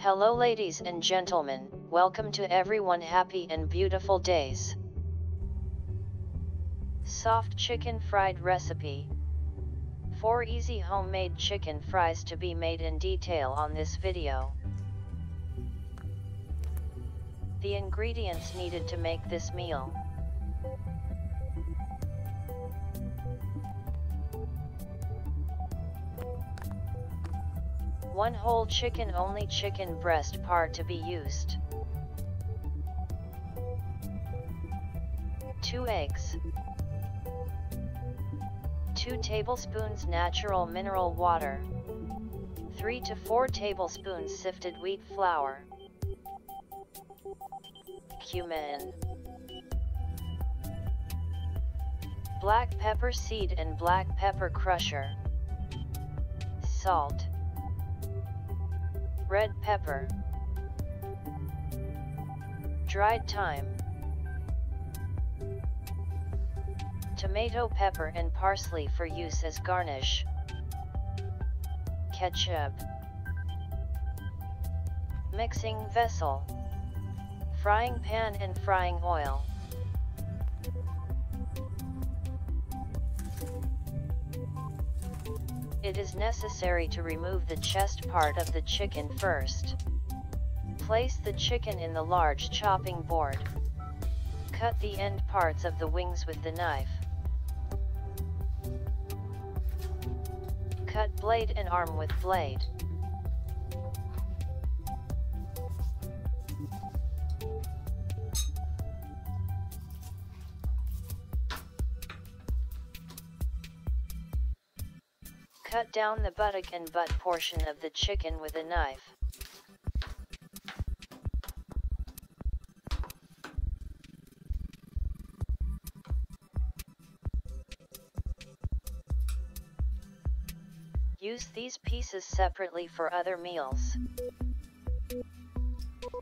Hello ladies and gentlemen, welcome to everyone happy and beautiful days. Soft chicken fried recipe. 4 easy homemade chicken fries to be made in detail on this video. The ingredients needed to make this meal. One whole chicken, only chicken breast part to be used. 2 eggs. 2 tablespoons natural mineral water. 3 to 4 tablespoons sifted wheat flour. Cumin. Black pepper seed and black pepper crusher. Salt. Red pepper. Dried thyme. Tomato, pepper and parsley for use as garnish. Ketchup. Mixing vessel. Frying pan and frying oil. It is necessary to remove the chest part of the chicken first. Place the chicken in the large chopping board. Cut the end parts of the wings with the knife. Cut blade and arm with blade. Cut down the buttock and butt portion of the chicken with a knife. Use these pieces separately for other meals.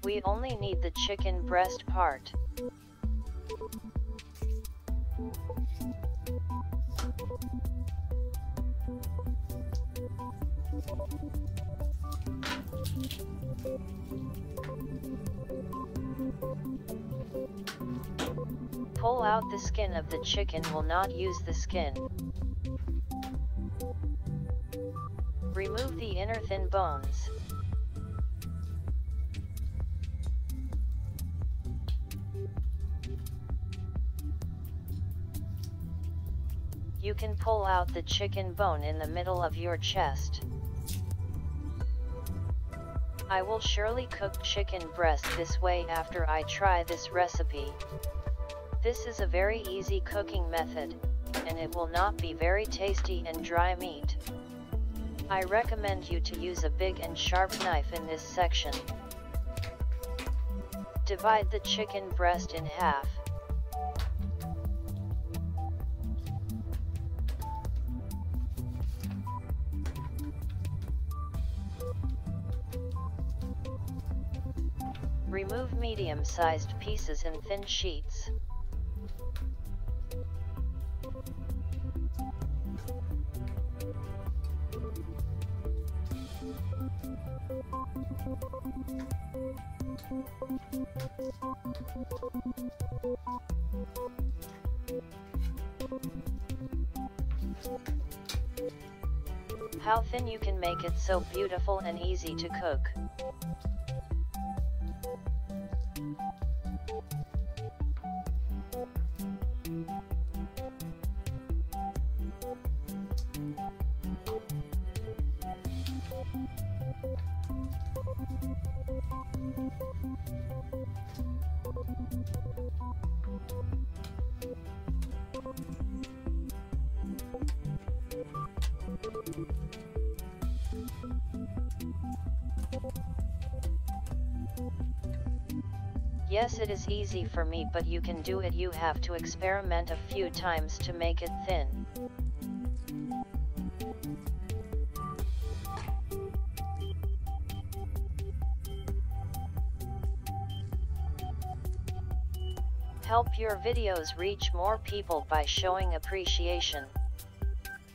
We only need the chicken breast part. Pull out the skin of the chicken, will not use the skin. Remove the inner thin bones. You can pull out the chicken bone in the middle of your chest. I will surely cook chicken breast this way after I try this recipe. This is a very easy cooking method, and it will not be very tasty and dry meat. I recommend you to use a big and sharp knife in this section. Divide the chicken breast in half. Remove medium-sized pieces in thin sheets. How thin you can make it so beautiful and easy to cook. Yes, it is easy for me, but you can do it. You have to experiment a few times to make it thin. Help your videos reach more people by showing appreciation.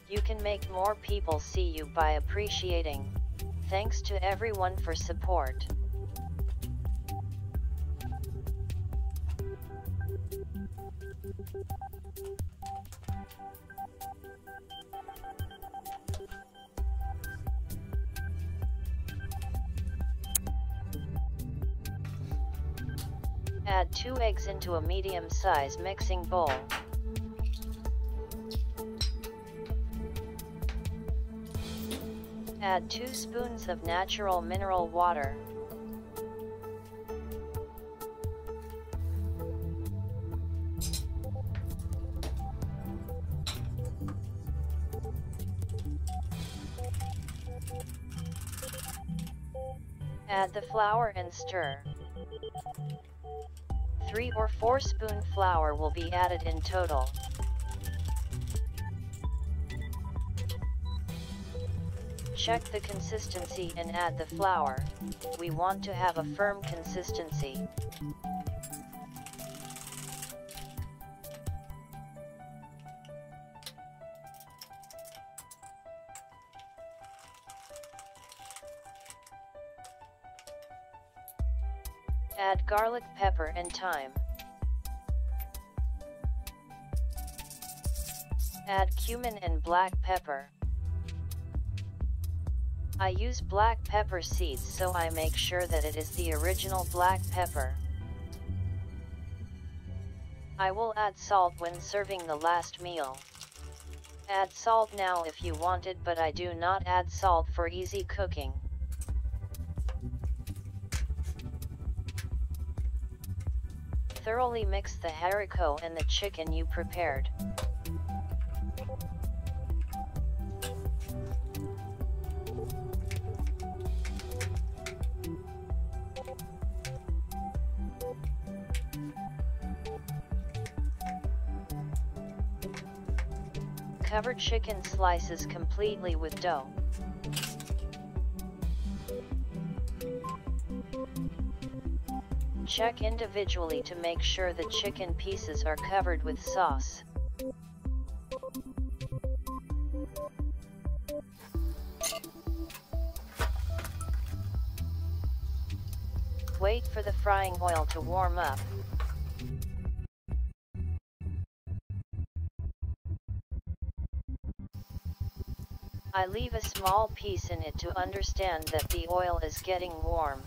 You can make more people see you by appreciating. Thanks to everyone for support. Add 2 eggs into a medium-size mixing bowl. Add 2 spoons of natural mineral water. Add the flour and stir. 3 or 4 spoon flour will be added in total. Check the consistency and add the flour. We want to have a firm consistency. Add garlic, pepper and thyme. Add cumin and black pepper. I use black pepper seeds, so I make sure that it is the original black pepper. I will add salt when serving the last meal. Add salt now if you want it, but I do not add salt for easy cooking. Thoroughly mix the haricot and the chicken you prepared. Cover chicken slices completely with dough. Check individually to make sure the chicken pieces are covered with sauce. Wait for the frying oil to warm up. I leave a small piece in it to understand that the oil is getting warm.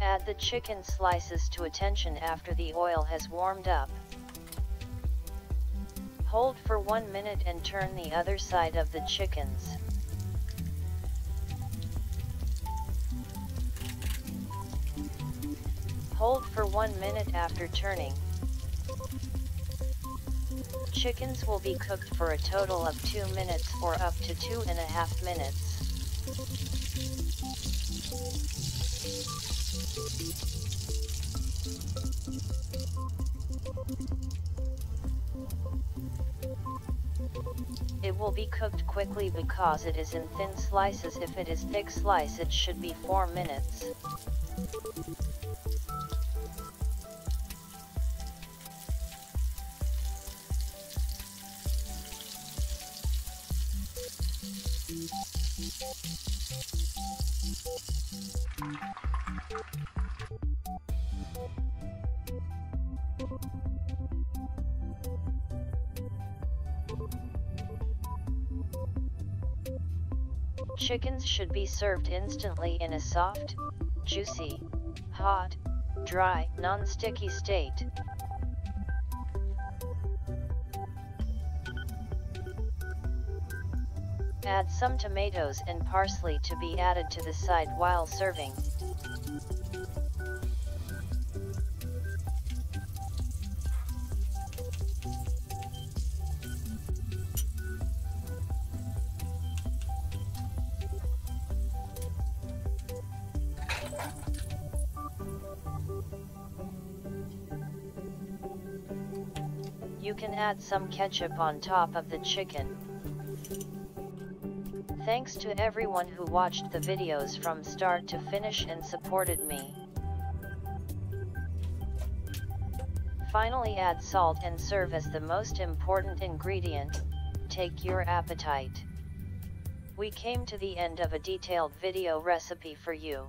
Add the chicken slices to attention after the oil has warmed up. Hold for 1 minute and turn the other side of the chickens. Hold for 1 minute after turning. Chickens will be cooked for a total of 2 minutes or up to 2.5 minutes. It will be cooked quickly because it is in thin slices. If it is thick slice, it should be 4 minutes. Chickens should be served instantly in a soft, juicy, hot, dry, non-sticky state. Add some tomatoes and parsley to be added to the side while serving. You can add some ketchup on top of the chicken. Thanks to everyone who watched the videos from start to finish and supported me. Finally add salt and serve as the most important ingredient. Take your appetite. We came to the end of a detailed video recipe for you.